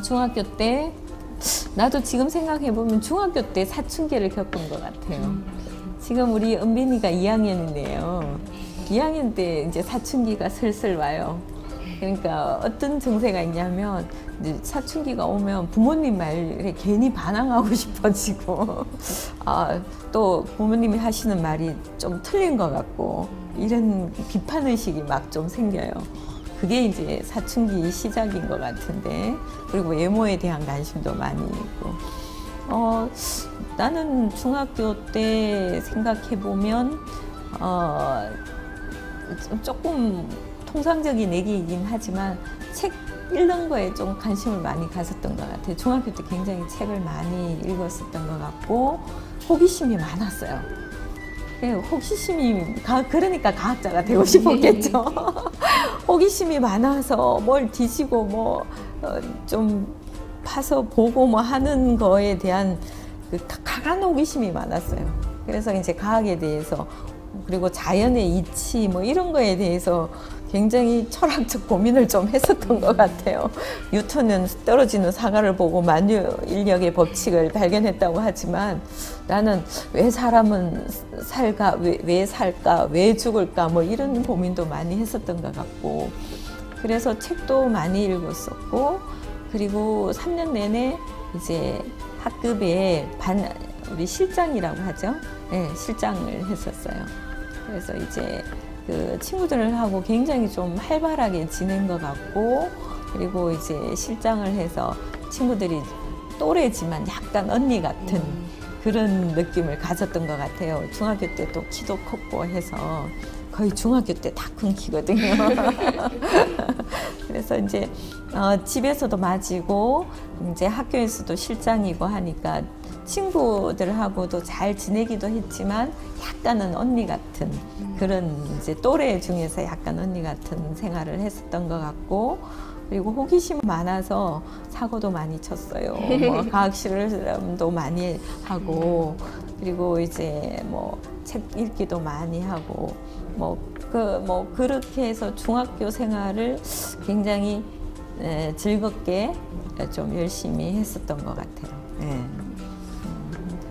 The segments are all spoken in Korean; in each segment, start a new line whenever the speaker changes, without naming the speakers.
중학교 때 나도 지금 생각해보면 중학교 때 사춘기를 겪은 것 같아요. 지금 우리 은빈이가 2학년인데요. 2학년 때 이제 사춘기가 슬슬 와요. 그러니까 어떤 증세가 있냐면 이제 사춘기가 오면 부모님 말에 괜히 반항하고 싶어지고 또 부모님이 하시는 말이 좀 틀린 것 같고 이런 비판의식이 막 좀 생겨요. 그게 이제 사춘기 시작인 것 같은데, 그리고 외모에 대한 관심도 많이 있고. 나는 중학교 때 생각해보면 조금 통상적인 얘기이긴 하지만 책 읽는 거에 좀 관심을 많이 가졌던 것 같아요. 중학교 때 굉장히 책을 많이 읽었었던 것 같고 호기심이 많았어요. 호기심이, 그러니까 과학자가 되고 싶었겠죠. 호기심이 많아서 뭘 뒤지고 뭐 좀 파서 보고 뭐 하는 거에 대한 그 강한 호기심이 많았어요. 그래서 이제 과학에 대해서, 그리고 자연의 이치 뭐 이런 거에 대해서 굉장히 철학적 고민을 좀 했었던 것 같아요. 뉴턴은 떨어지는 사과를 보고 만유인력의 법칙을 발견했다고 하지만 나는 왜 사람은 살까, 왜 살까, 왜 죽을까 뭐 이런 고민도 많이 했었던 것 같고, 그래서 책도 많이 읽었었고, 그리고 3년 내내 이제 학급에 우리 실장이라고 하죠. 네, 실장을 했었어요. 그래서 이제 그 친구들하고 굉장히 좀 활발하게 지낸 것 같고, 그리고 이제 실장을 해서 친구들이 또래지만 약간 언니 같은 그런 느낌을 가졌던 것 같아요. 중학교 때 또 키도 컸고 해서 거의 중학교 때 다 큰 키거든요. 그래서 이제 집에서도 맞이고 이제 학교에서도 실장이고 하니까 친구들하고도 잘 지내기도 했지만 약간은 언니 같은 그런 이제 또래 중에서 약간 언니 같은 생활을 했었던 것 같고, 그리고 호기심 많아서 사고도 많이 쳤어요. 뭐 과학 실험도 많이 하고, 그리고 이제 뭐 책 읽기도 많이 하고, 그렇게 해서 중학교 생활을 굉장히 즐겁게 좀 열심히 했었던 것 같아요. 네.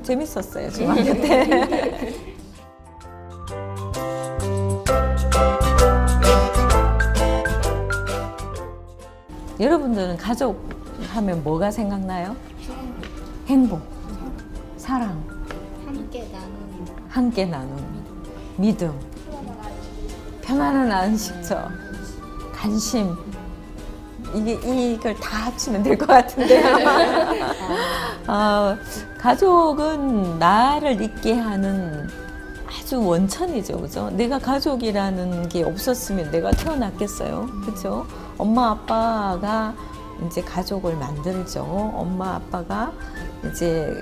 재밌었어요, 중학교 때. 여러분들은 가족 하면 뭐가 생각나요? 행복, 사랑, 함께 나누는 믿음, 편안한 안식처, 관심. 이걸 다 합치면 될 것 같은데요. 가족은 나를 있게 하는 아주 원천이죠, 그죠? 내가 가족이라는 게 없었으면 내가 태어났겠어요, 그죠? 엄마 아빠가 이제 가족을 만들죠. 엄마 아빠가 이제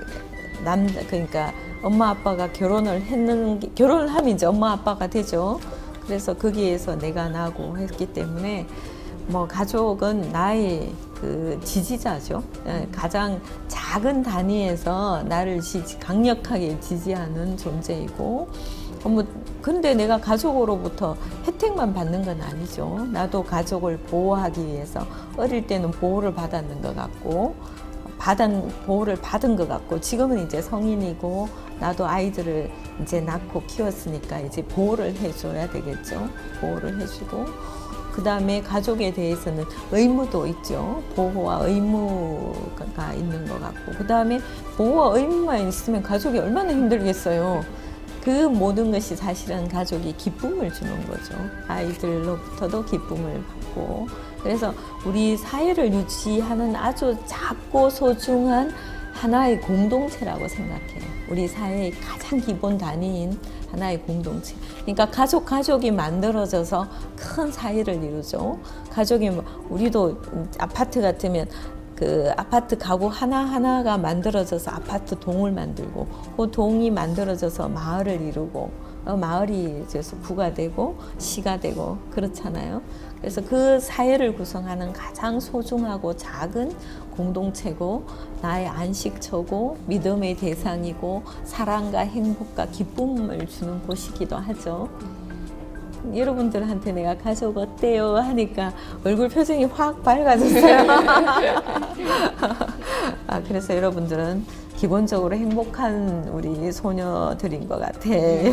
그러니까 엄마 아빠가 결혼을 하면 이제 엄마 아빠가 되죠. 그래서 거기에서 내가 나고 했기 때문에 뭐 가족은 나의 그 지지자죠. 가장 작은 단위에서 나를 강력하게 지지하는 존재이고, 근데 내가 가족으로부터 혜택만 받는 건 아니죠. 나도 가족을 보호하기 위해서 어릴 때는 보호를 받았는 것 같고, 보호를 받은 것 같고, 지금은 이제 성인이고 나도 아이들을 이제 낳고 키웠으니까 이제 보호를 해줘야 되겠죠. 보호를 해주고, 그 다음에 가족에 대해서는 의무도 있죠. 보호와 의무가 있는 것 같고, 그 다음에 보호와 의무만 있으면 가족이 얼마나 힘들겠어요. 그 모든 것이 사실은 가족이 기쁨을 주는 거죠. 아이들로부터도 기쁨을 받고, 그래서 우리 사회를 유지하는 아주 작고 소중한 하나의 공동체라고 생각해요. 우리 사회의 가장 기본 단위인 하나의 공동체. 그러니까 가족이 만들어져서 큰 사회를 이루죠. 우리도 아파트 같으면 그 아파트 가구 하나하나가 만들어져서 아파트 동을 만들고 그 동이 만들어져서 마을을 이루고 마을이 이제 구가 되고 시가 되고 그렇잖아요. 그래서 그 사회를 구성하는 가장 소중하고 작은 공동체고 나의 안식처고 믿음의 대상이고 사랑과 행복과 기쁨을 주는 곳이기도 하죠. 여러분들한테 내가 가족 어때요? 하니까 얼굴 표정이 확 밝아졌어요. 그래서 여러분들은 기본적으로 행복한 우리 소녀들인 것 같아. 네.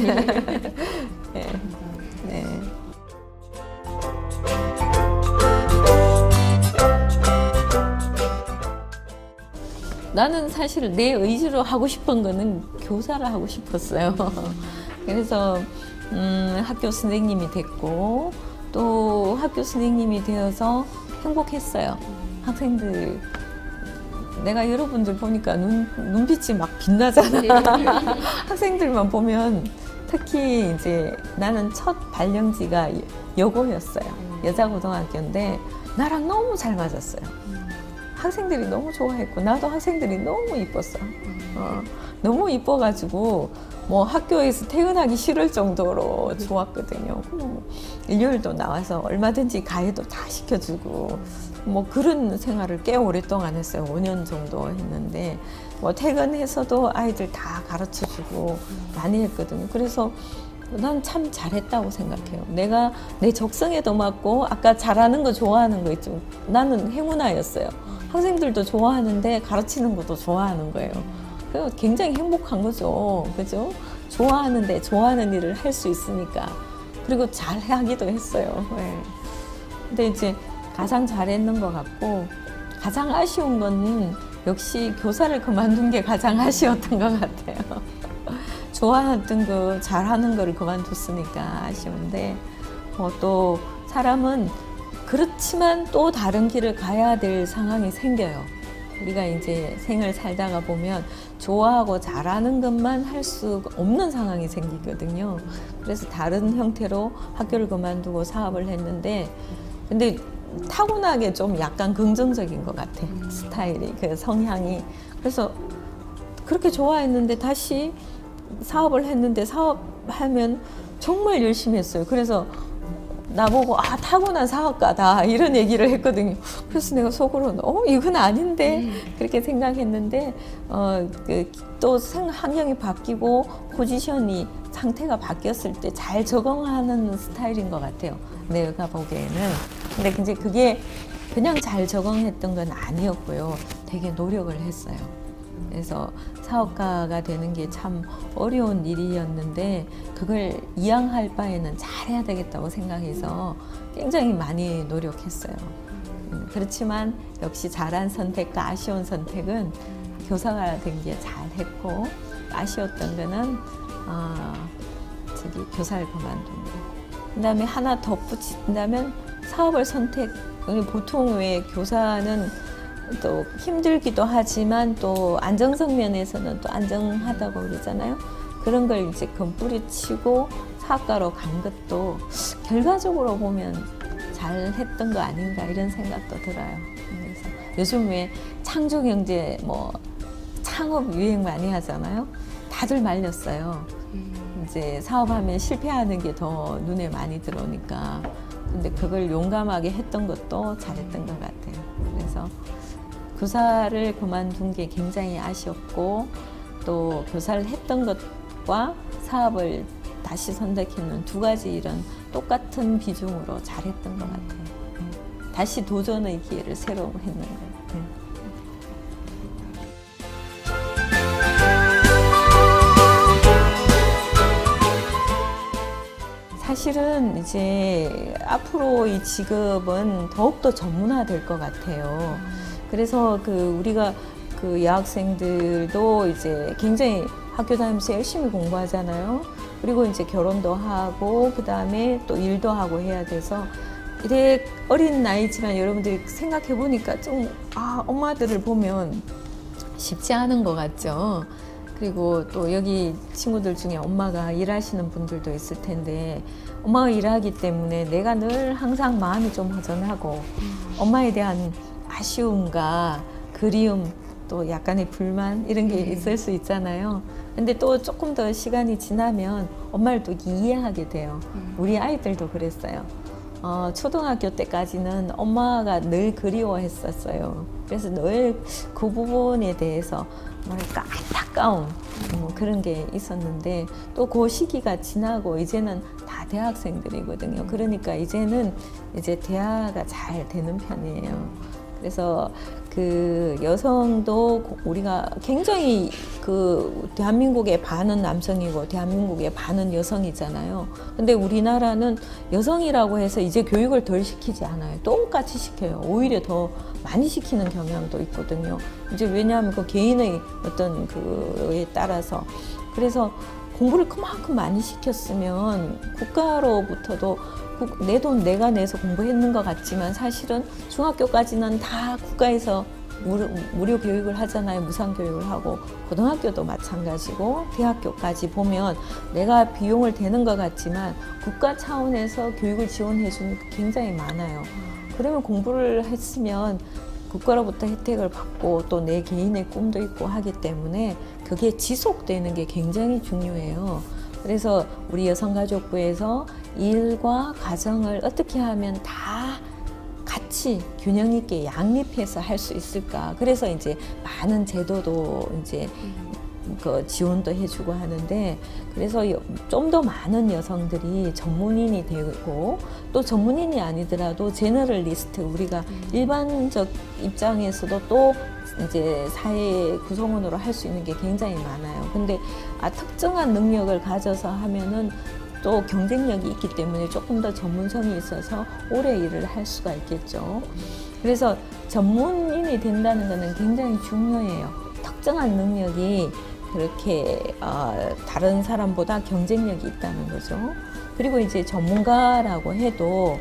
네. 나는 사실 내 의지로 하고 싶은 거는 교사를 하고 싶었어요. 그래서 학교 선생님이 됐고 또 학교 선생님이 되어서 행복했어요. 학생들 내가 여러분들 보니까 눈빛이 막 빛나잖아. 학생들만 보면 특히 이제 나는 첫 발령지가 여고였어요. 여자고등학교인데 나랑 너무 잘 맞았어요. 학생들이 너무 좋아했고 나도 학생들이 너무 이뻤어. 너무 이뻐가지고 뭐 학교에서 퇴근하기 싫을 정도로 좋았거든요. 일요일도 나와서 얼마든지 가해도 다 시켜주고 뭐 그런 생활을 꽤 오랫동안 했어요. 5년 정도 했는데 뭐 퇴근해서도 아이들 다 가르쳐주고 많이 했거든요. 그래서 난 참 잘했다고 생각해요. 내가 내 적성에도 맞고 아까 잘하는 거 좋아하는 거 있죠. 나는 행운아였어요. 학생들도 좋아하는데 가르치는 것도 좋아하는 거예요. 그래서 굉장히 행복한 거죠. 그죠? 좋아하는데 좋아하는 일을 할 수 있으니까. 그리고 잘 하기도 했어요. 네. 근데 이제 가장 잘했는 것 같고 가장 아쉬운 건 역시 교사를 그만둔 게 가장 아쉬웠던 것 같아요. 좋아했던 거 잘하는 거를 그만뒀으니까 아쉬운데 또 사람은 그렇지만 또 다른 길을 가야 될 상황이 생겨요. 우리가 이제 생을 살다가 보면 좋아하고 잘하는 것만 할 수 없는 상황이 생기거든요. 그래서 다른 형태로 학교를 그만두고 사업을 했는데 근데 타고나게 좀 약간 긍정적인 것 같아. 스타일이, 그 성향이. 그래서 그렇게 좋아했는데 다시 사업을 했는데 사업하면 정말 열심히 했어요. 그래서 나보고 타고난 사업가다 이런 얘기를 했거든요. 그래서 내가 속으로는 이건 아닌데 그렇게 생각했는데 또 환경이 바뀌고 포지션이 상태가 바뀌었을 때 잘 적응하는 스타일인 것 같아요. 내가 보기에는. 근데 이제 그게 그냥 잘 적응했던 건 아니었고요. 되게 노력을 했어요. 그래서 사업가가 되는 게 참 어려운 일이었는데 그걸 이양할 바에는 잘해야 되겠다고 생각해서 굉장히 많이 노력했어요. 그렇지만 역시 잘한 선택과 아쉬운 선택은 교사가 된 게 잘했고 아쉬웠던 거는 교사를 그만둔 거. 그다음에 하나 덧붙인다면 사업을 선택. 보통 왜 교사는 또 힘들기도 하지만 또 안정성 면에서는 또 안정하다고 그러잖아요. 그런 걸 이제 금뿌리치고 사업가로 간 것도 결과적으로 보면 잘했던 거 아닌가 이런 생각도 들어요. 그래서 요즘 왜 창조경제 뭐 창업 유행 많이 하잖아요. 다들 말렸어요. 이제 사업하면 실패하는 게 더 눈에 많이 들어오니까. 근데 그걸 용감하게 했던 것도 잘했던 것 같아요. 그래서 교사를 그만둔 게 굉장히 아쉬웠고 또 교사를 했던 것과 사업을 다시 선택했는 두 가지 일은 똑같은 비중으로 잘했던 것 같아요. 다시 도전의 기회를 새로 했는 거예요. 사실은 이제 앞으로 이 직업은 더욱더 전문화될 것 같아요. 그래서 우리가 여학생들도 이제 굉장히 학교 다니면서 열심히 공부하잖아요. 그리고 이제 결혼도 하고 그다음에 또 일도 하고 해야 돼서 이래 어린 나이지만 여러분들이 생각해 보니까 좀 엄마들을 보면 쉽지 않은 것 같죠. 그리고 또 여기 친구들 중에 엄마가 일하시는 분들도 있을 텐데 엄마가 일하기 때문에 내가 늘 항상 마음이 좀 허전하고 엄마에 대한 아쉬움과 그리움, 또 약간의 불만 이런 게 있을 수 있잖아요. 근데 또 조금 더 시간이 지나면 엄마를 또 이해하게 돼요. 우리 아이들도 그랬어요. 초등학교 때까지는 엄마가 늘 그리워했었어요. 그래서 늘 그 부분에 대해서 뭐랄까 안타까운 그런 게 있었는데, 또 그 시기가 지나고 이제는 다 대학생들이거든요. 그러니까 이제는 이제 대화가 잘 되는 편이에요. 그래서 그 여성도 우리가 굉장히 그 대한민국의 반은 남성이고 대한민국의 반은 여성이잖아요. 근데 우리나라는 여성이라고 해서 이제 교육을 덜 시키지 않아요. 똑같이 시켜요. 오히려 더 많이 시키는 경향도 있거든요. 이제 왜냐하면 그 개인의 어떤 그에 따라서. 그래서 공부를 그만큼 많이 시켰으면 국가로부터도 내 돈 내가 내서 공부했는 것 같지만 사실은 중학교까지는 다 국가에서 무료 교육을 하잖아요. 무상 교육을 하고, 고등학교도 마찬가지고 대학교까지 보면 내가 비용을 대는 것 같지만 국가 차원에서 교육을 지원해 주는 게 굉장히 많아요. 그러면 공부를 했으면 국가로부터 혜택을 받고 또 내 개인의 꿈도 있고 하기 때문에 그게 지속되는 게 굉장히 중요해요. 그래서 우리 여성가족부에서 일과 가정을 어떻게 하면 다 같이 균형 있게 양립해서 할 수 있을까. 그래서 이제 많은 제도도 이제 그 지원도 해주고 하는데, 그래서 좀 더 많은 여성들이 전문인이 되고, 또 전문인이 아니더라도 제너럴리스트, 우리가 일반적 입장에서도 또 이제 사회 구성원으로 할 수 있는 게 굉장히 많아요. 근데 특정한 능력을 가져서 하면은 또 경쟁력이 있기 때문에 조금 더 전문성이 있어서 오래 일을 할 수가 있겠죠. 그래서 전문인이 된다는 것은 굉장히 중요해요. 특정한 능력이 그렇게 다른 사람보다 경쟁력이 있다는 거죠. 그리고 이제 전문가라고 해도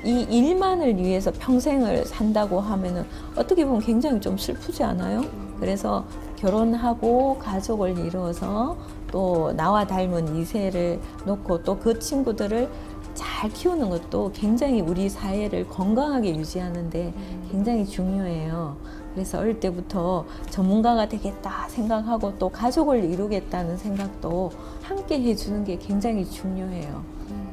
이 일만을 위해서 평생을 산다고 하면은 어떻게 보면 굉장히 좀 슬프지 않아요? 그래서 결혼하고 가족을 이루어서 또 나와 닮은 이세를 놓고 또 그 친구들을 잘 키우는 것도 굉장히 우리 사회를 건강하게 유지하는데 굉장히 중요해요. 그래서 어릴 때부터 전문가가 되겠다 생각하고 또 가족을 이루겠다는 생각도 함께 해주는 게 굉장히 중요해요.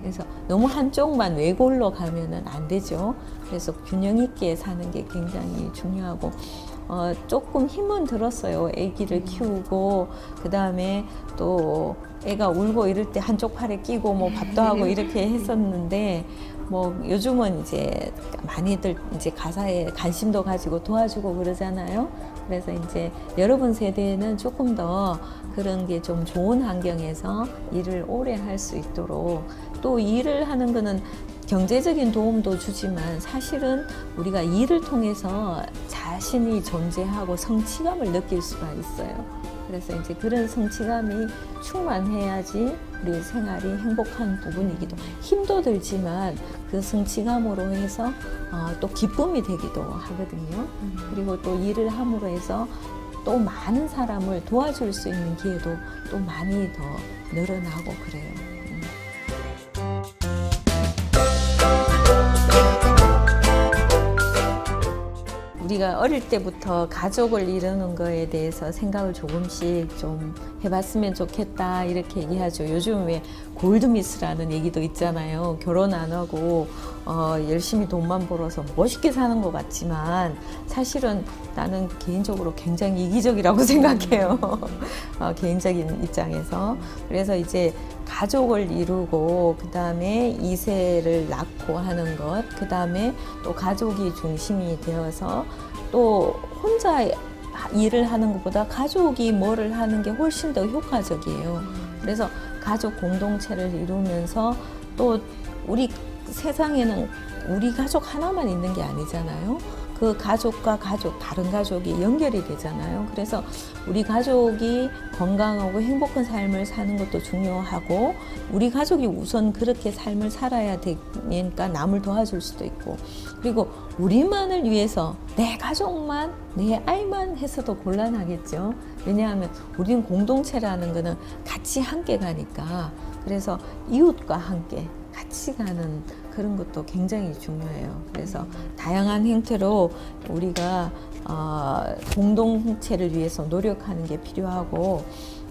그래서 너무 한쪽만 외골로 가면은 안 되죠. 그래서 균형 있게 사는 게 굉장히 중요하고, 조금 힘은 들었어요. 아기를 키우고, 그 다음에 또 애가 울고 이럴 때 한쪽 팔에 끼고 뭐 밥도 하고 이렇게 했었는데, 뭐 요즘은 이제 많이들 이제 가사에 관심도 가지고 도와주고 그러잖아요. 그래서 이제 여러분 세대는 조금 더 그런 게 좀 좋은 환경에서 일을 오래 할 수 있도록, 또 일을 하는 거는 경제적인 도움도 주지만 사실은 우리가 일을 통해서 자신이 존재하고 성취감을 느낄 수가 있어요. 그래서 이제 그런 성취감이 충만해야지 우리 생활이 행복한 부분이기도, 힘도 들지만 그 성취감으로 해서 또 기쁨이 되기도 하거든요. 그리고 또 일을 함으로 해서 또 많은 사람을 도와줄 수 있는 기회도 또 많이 더 늘어나고 그래요. 우리가 어릴 때부터 가족을 이루는 거에 대해서 생각을 조금씩 좀 해봤으면 좋겠다 이렇게 얘기하죠. 요즘 왜 골드미스라는 얘기도 있잖아요. 결혼 안 하고 열심히 돈만 벌어서 멋있게 사는 것 같지만 사실은 나는 개인적으로 굉장히 이기적이라고 생각해요. 개인적인 입장에서. 그래서 이제 가족을 이루고 그 다음에 이세를 낳고 하는 것, 그 다음에 또 가족이 중심이 되어서 또 혼자 일을 하는 것보다 가족이 뭐를 하는 게 훨씬 더 효과적이에요. 그래서 가족 공동체를 이루면서 또 우리 세상에는 우리 가족 하나만 있는 게 아니잖아요. 그 가족과 가족, 다른 가족이 연결이 되잖아요. 그래서 우리 가족이 건강하고 행복한 삶을 사는 것도 중요하고, 우리 가족이 우선 그렇게 삶을 살아야 되니까 남을 도와줄 수도 있고, 그리고 우리만을 위해서 내 가족만, 내 아이만 해서도 곤란하겠죠. 왜냐하면 우리는 공동체라는 거는 같이 함께 가니까. 그래서 이웃과 함께 같이 가는 그런 것도 굉장히 중요해요. 그래서 다양한 형태로 우리가 공동체를 위해서 노력하는 게 필요하고,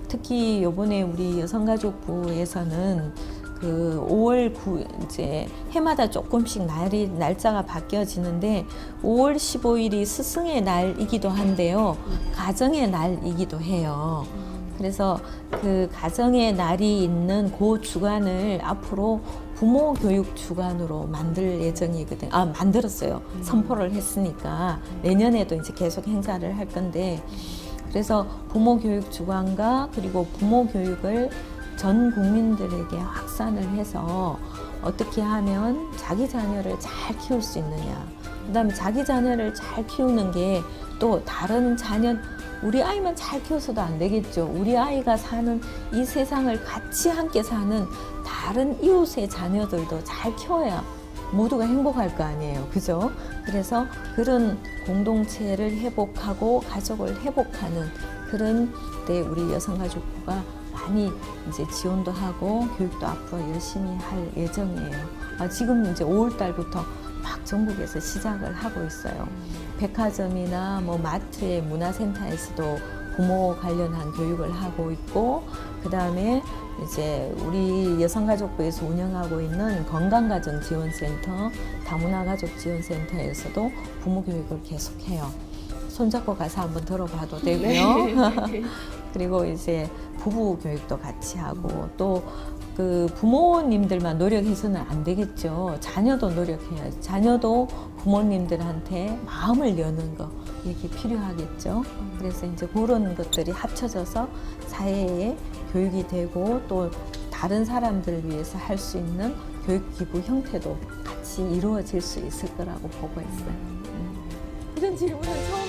특히 이번에 우리 여성가족부에서는 그 5월 9 이제 해마다 조금씩 날짜가 바뀌어지는데 5월 15일이 스승의 날이기도 한데요, 가정의 날이기도 해요. 그래서 그 가정의 날이 있는 그 주간을 앞으로 부모 교육 주간으로 만들 예정이거든요. 만들었어요. 선포를 했으니까 내년에도 이제 계속 행사를 할 건데, 그래서 부모 교육 주간과 그리고 부모 교육을 전 국민들에게 확산을 해서 어떻게 하면 자기 자녀를 잘 키울 수 있느냐, 그 다음에 자기 자녀를 잘 키우는 게 또 다른 자녀, 우리 아이만 잘 키워서도 안 되겠죠. 우리 아이가 사는 이 세상을 같이 함께 사는 다른 이웃의 자녀들도 잘 키워야 모두가 행복할 거 아니에요. 그죠? 그래서 그런 공동체를 회복하고 가족을 회복하는 그런 데 우리 여성가족부가 많이 이제 지원도 하고 교육도 앞으로 열심히 할 예정이에요. 지금 이제 5월 달부터 막 전국에서 시작을 하고 있어요. 백화점이나 뭐 마트의 문화센터에서도 부모 관련한 교육을 하고 있고, 그 다음에 이제 우리 여성가족부에서 운영하고 있는 건강가정지원센터, 다문화가족지원센터에서도 부모 교육을 계속해요. 손잡고 가서 한번 들어봐도 되고요. 네. 그리고 이제 부부 교육도 같이 하고, 또 그 부모님들만 노력해서는 안 되겠죠. 자녀도 노력해야죠. 자녀도 부모님들한테 마음을 여는 거, 이게 필요하겠죠. 그래서 이제 그런 것들이 합쳐져서 사회에 교육이 되고 또 다른 사람들을 위해서 할 수 있는 교육기부 형태도 같이 이루어질 수 있을 거라고 보고 있어요.
이런 질문은 처음